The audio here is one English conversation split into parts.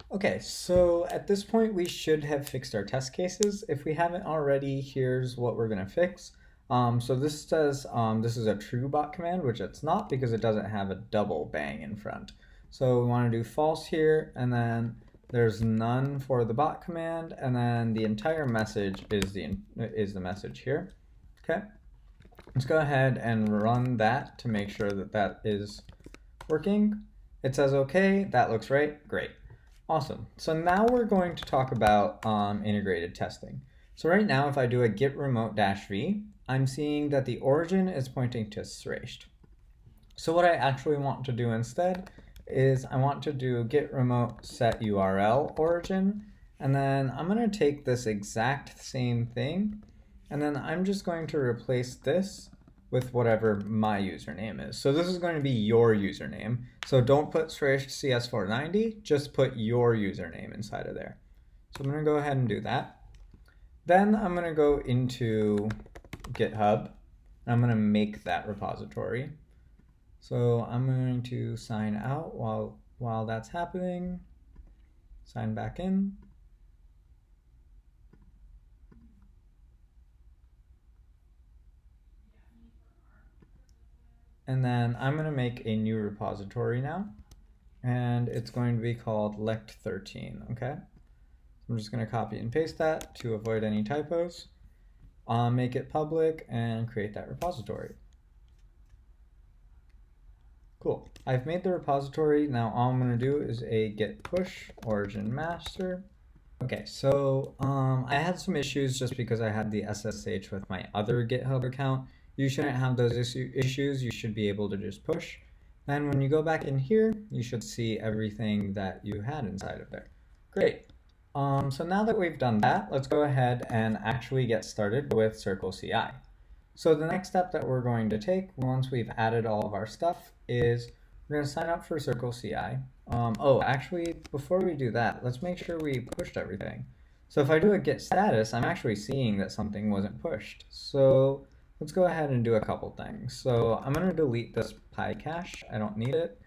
Okay, so at this point we should have fixed our test cases. If we haven't already, here's what we're gonna fix. So this says this is a true bot command, which it's not because it doesn't have a double bang in front. So we want to do false here, and then there's none for the bot command, and then the entire message is the message here. Okay, let's go ahead and run that to make sure that that is working. It says okay, that looks right, great. Awesome. So now we're going to talk about integrated testing. So right now, if I do a git remote -v, I'm seeing that the origin is pointing to Sresht. So what I actually want to do instead is I want to do git remote set URL origin, and then I'm going to take this exact same thing, and then I'm just going to replace this with whatever my username is. So this is going to be your username. So don't put Sresht CS490, just put your username inside of there. So I'm going to go ahead and do that. Then I'm going to go into GitHub. I'm going to make that repository. So I'm going to sign out while that's happening. Sign back in. And then I'm going to make a new repository now. And it's going to be called lect13, okay? I'm just going to copy and paste that to avoid any typos. Make it public and create that repository. Cool. I've made the repository. Now all I'm going to do is a git push origin master. Okay, so I had some issues just because I had the SSH with my other GitHub account. You shouldn't have those issues. You should be able to just push. Then when you go back in here, you should see everything that you had inside of there. Great. So now that we've done that, let's go ahead and actually get started with CircleCI. So the next step that we're going to take once we've added all of our stuff is we're going to sign up for CircleCI. Actually, before we do that, let's make sure we pushed everything. So if I do a git status, I'm actually seeing that something wasn't pushed. So let's go ahead and do a couple things. So I'm going to delete this PyCache. I don't need it.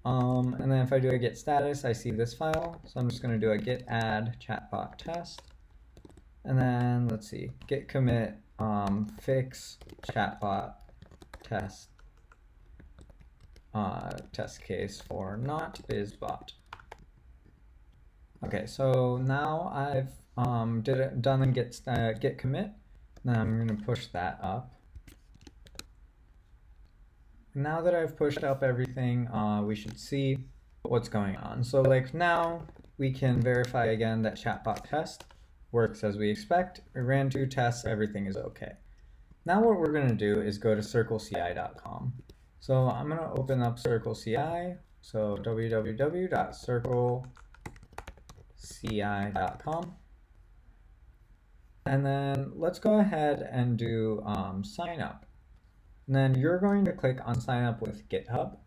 And then if I do a git status, I see this file. So I'm just going to do a git add chatbot test. And then let's see, git commit fix chatbot test test case for not bizbot. Okay, so now I've done a git commit. Now I'm going to push that up. Now that I've pushed up everything, we should see what's going on. So like now we can verify again that chatbot test works as we expect. We ran 2 tests, everything is okay. Now what we're going to do is go to circleci.com. So I'm going to open up CircleCI. So www.circleci.com. And then let's go ahead and do sign up. And then you're going to click on sign up with GitHub.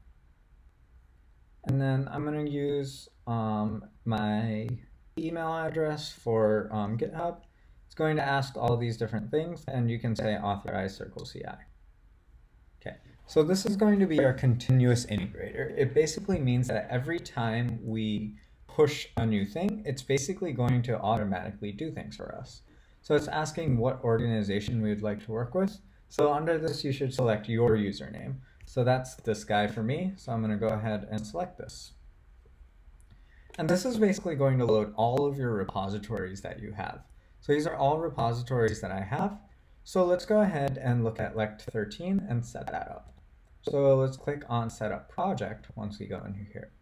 And then I'm going to use my email address for GitHub. It's going to ask all these different things, and you can say authorize CircleCI. Okay, so this is going to be our continuous integrator. It basically means that every time we push a new thing, it's basically going to automatically do things for us. So it's asking what organization we would like to work with. So under this, you should select your username. So that's this guy for me. So I'm going to go ahead and select this. And this is basically going to load all of your repositories that you have. So these are all repositories that I have. So let's go ahead and look at lect13 and set that up. So let's click on setup project once we go in here.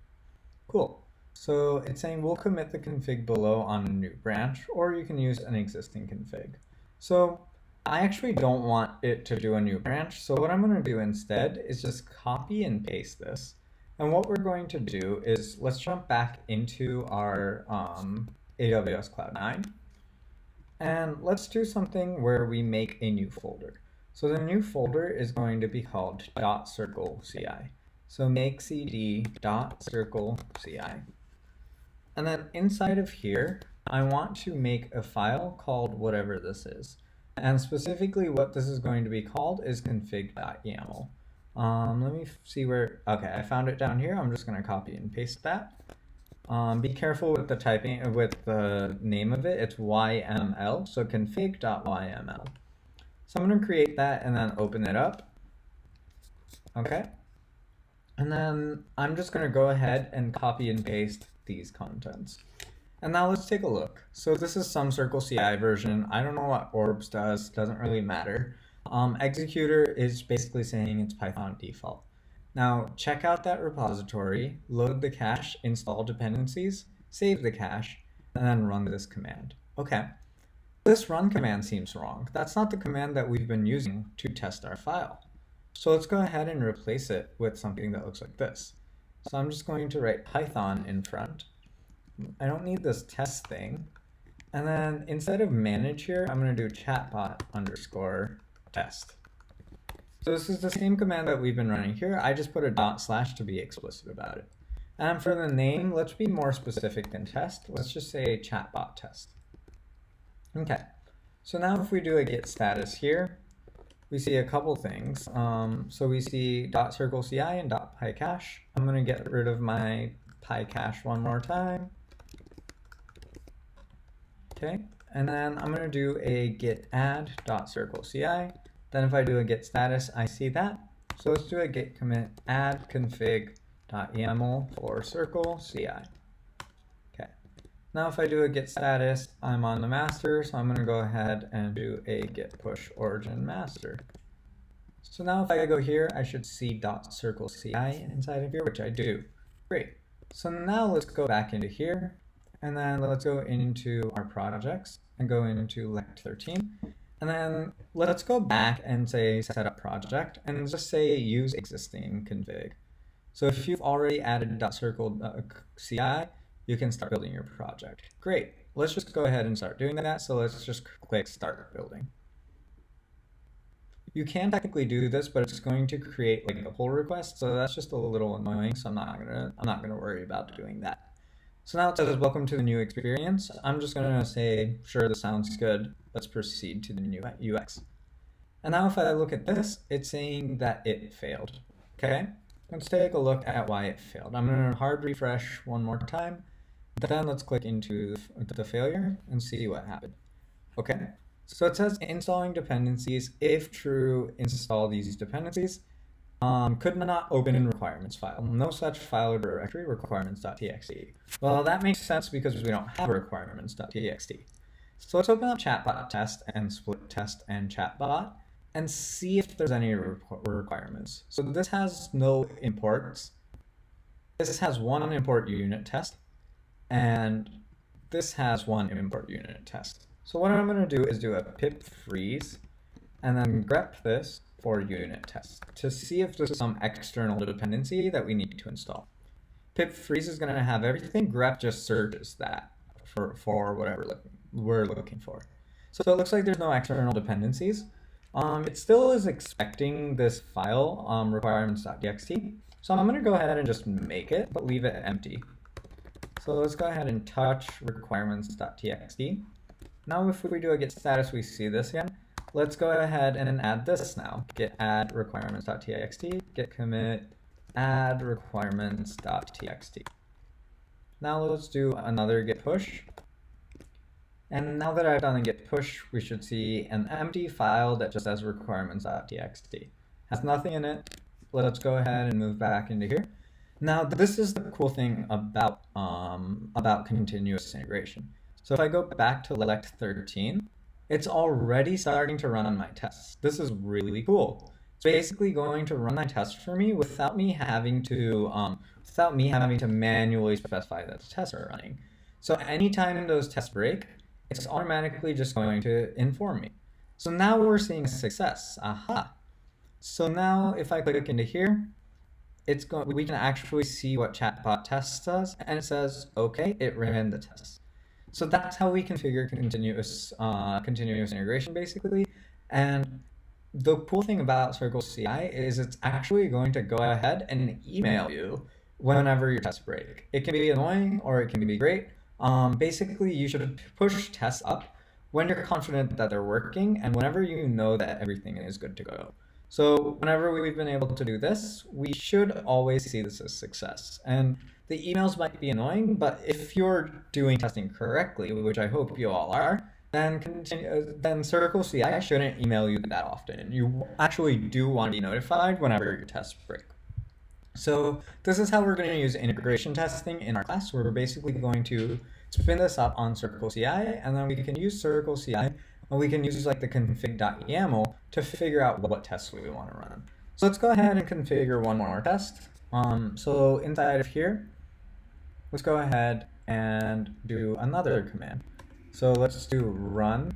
Cool. So it's saying we'll commit the config below on a new branch, or you can use an existing config. So I actually don't want it to do a new branch. So what I'm going to do instead is just copy and paste this. And what we're going to do is let's jump back into our AWS Cloud 9. And let's do something where we make a new folder. So the new folder is going to be called .circleci. So make cd .circleci. And then inside of here, I want to make a file called whatever this is. And specifically what this is going to be called is config.yaml. Let me see where, okay, I found it down here. I'm just going to copy and paste that. Be careful with the typing, with the name of it. It's YML, so config.yml. So I'm going to create that and then open it up. Okay. And then I'm just going to go ahead and copy and paste these contents. And now let's take a look. So this is some Circle CI version. I don't know what orbs does, doesn't really matter. Executor is basically saying it's Python default. Now check out that repository, load the cache, install dependencies, save the cache, and then run this command. Okay, this run command seems wrong. That's not the command that we've been using to test our file. So let's go ahead and replace it with something that looks like this. So I'm just going to write Python in front. I don't need this test thing. And then instead of manage here, I'm going to do chatbot underscore test. So this is the same command that we've been running here. I just put a / to be explicit about it. And for the name, let's be more specific than test. Let's just say chatbot test. Okay. So now if we do a git status here, we see a couple things. So we see .circleci and .pycache. I'm going to get rid of my pycache one more time. Okay, and then I'm going to do a git add .circleci. Then if I do a git status, I see that. So let's do a git commit add config.yaml for circle ci. Okay, now if I do a git status, I'm on the master, so I'm going to go ahead and do a git push origin master. So now if I go here, I should see .circleci inside of here, which I do. Great. So now let's go back into here, and then let's go into our projects and go into lect13. And then let's go back and say set up project and just say use existing config. So if you've already added .circleci, you can start building your project. Great. Let's just go ahead and start doing that. So let's just click start building. You can technically do this, but it's going to create like a pull request, so that's just a little annoying. So I'm not gonna worry about doing that. So now it says welcome to the new experience. I'm just gonna say sure, this sounds good. Let's proceed to the new UX. And now if I look at this, it's saying that it failed. Okay, let's take a look at why it failed. I'm gonna hard refresh one more time. Then let's click into the failure and see what happened. Okay. So it says installing dependencies, if true, install these dependencies. Could not open in requirements file. No such file or directory, requirements.txt. Well, that makes sense because we don't have requirements.txt. So let's open up chatbot test and split test and chatbot and see if there's any requirements. So this has no imports. This has one import unit test, and this has one import unit test. So what I'm going to do is do a pip freeze and then grep this for unit test to see if there's some external dependency that we need to install. Pip freeze is going to have everything. Grep just searches that for whatever we're looking for. So it looks like there's no external dependencies. It still is expecting this file, requirements.txt. So I'm going to go ahead and just make it, but leave it empty. So let's go ahead and touch requirements.txt. Now if we do a git status, we see this again. Let's go ahead and add this now. Git add requirements.txt, git commit add requirements.txt. Now let's do another git push. And now that I've done a git push, we should see an empty file that just says requirements.txt. Has nothing in it. Let's go ahead and move back into here. Now this is the cool thing about continuous integration. So if I go back to lect13, it's already starting to run on my tests. This is really cool. It's basically going to run my tests for me without me having to manually specify that the tests are running. So anytime those tests break, it's automatically just going to inform me. So now we're seeing success. Aha. So now if I click into here, we can actually see what chatbot test does, and it says, okay, it ran the test. So that's how we configure continuous integration, basically. And the cool thing about CircleCI is it's actually going to go ahead and email you whenever your tests break. It can be annoying or it can be great. Basically, you should push tests up when you're confident that they're working and whenever you know that everything is good to go. So whenever we've been able to do this, we should always see this as success. And the emails might be annoying, but if you're doing testing correctly, which I hope you all are, then Circle CI shouldn't email you that often. You actually do want to be notified whenever your tests break. So this is how we're going to use integration testing in our class. We're basically going to spin this up on Circle CI, and then we can use Circle CI, and we can use like the config.yaml to figure out what tests we want to run. So let's go ahead and configure one more test. So inside of here, let's go ahead and do another command. So let's do run,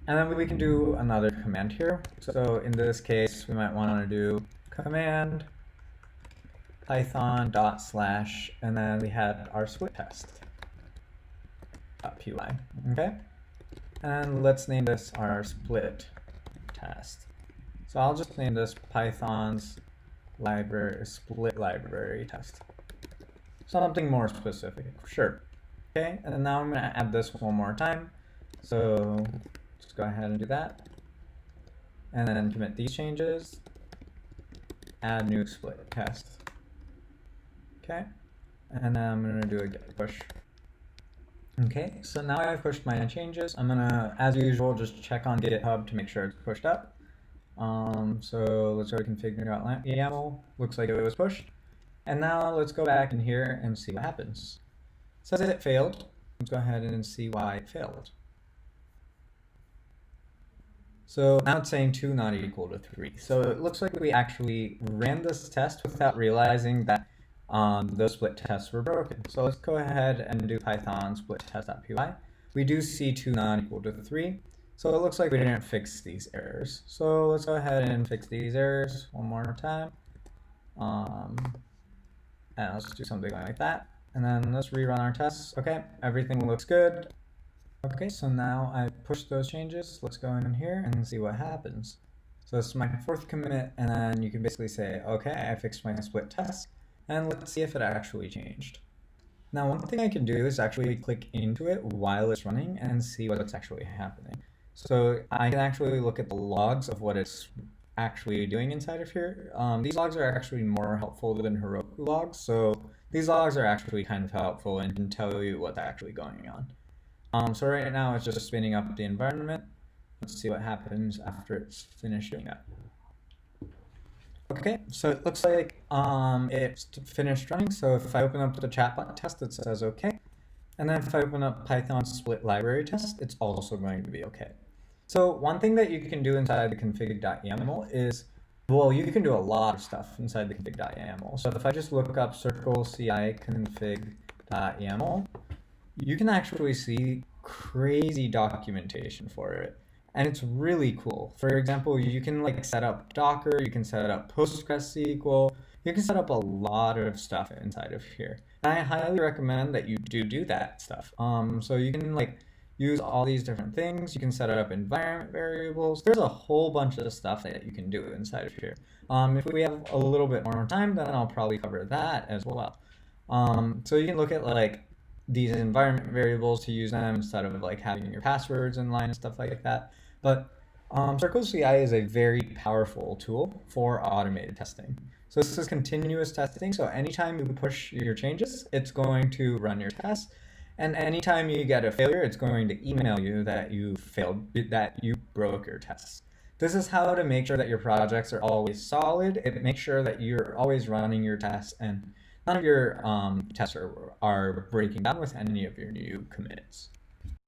and then we can do another command here. So in this case, we might want to do command python / and then we had our split test .py. Okay, and let's name this our split test. So I'll just name this Python's split library test. Something more specific, sure. Okay, and then now I'm going to add this one more time. So just go ahead and do that. And then commit these changes. Add new split test. Okay, and then I'm going to do a get push. Okay, so now I've pushed my changes. I'm going to, as usual, just check on GitHub to make sure it's pushed up. So let's go config.yaml. Looks like it was pushed. And now let's go back in here and see what happens. It says it failed. Let's go ahead and see why it failed. So now it's saying 2 not equal to 3. So it looks like we actually ran this test without realizing that those split tests were broken. So let's go ahead and do Python split test.py. We do see 2 not equal to 3. So it looks like we didn't fix these errors. So let's go ahead and fix these errors one more time. And let's do something like that. And then let's rerun our tests. Okay, everything looks good. Okay, so now I've pushed those changes. Let's go in here and see what happens. So this is my 4th commit, and then you can basically say, okay, I fixed my split test, and let's see if it actually changed. Now, one thing I can do is actually click into it while it's running and see what's actually happening. So I can actually look at the logs of what it's actually doing inside of here. These logs are actually more helpful than Heroku logs, so these logs are actually kind of helpful and can tell you what's actually going on. So right now it's just spinning up the environment. Let's see what happens after it's finished doing that. Okay, so it looks like it's finished running. So if I open up the chatbot test, it says okay. And then if I open up Python split library test, it's also going to be okay. So one thing that you can do inside the config.yaml is, well, you can do a lot of stuff inside the config.yaml. So if I just look up circle ci config.yaml, you can actually see crazy documentation for it. And it's really cool. For example, you can like set up Docker, you can set up PostgreSQL, you can set up a lot of stuff inside of here. And I highly recommend that you do that stuff. So you can like use all these different things. You can set up environment variables. There's a whole bunch of stuff that you can do inside of here. If we have a little bit more time, then I'll probably cover that as well. So you can look at like these environment variables to use them instead of like having your passwords in line and stuff like that. But Circle CI is a very powerful tool for automated testing. So this is continuous testing. So anytime you push your changes, it's going to run your tests. And anytime you get a failure, it's going to email you that you failed, that you broke your tests. This is how to make sure that your projects are always solid. It makes sure that you're always running your tests and none of your tests are breaking down with any of your new commits.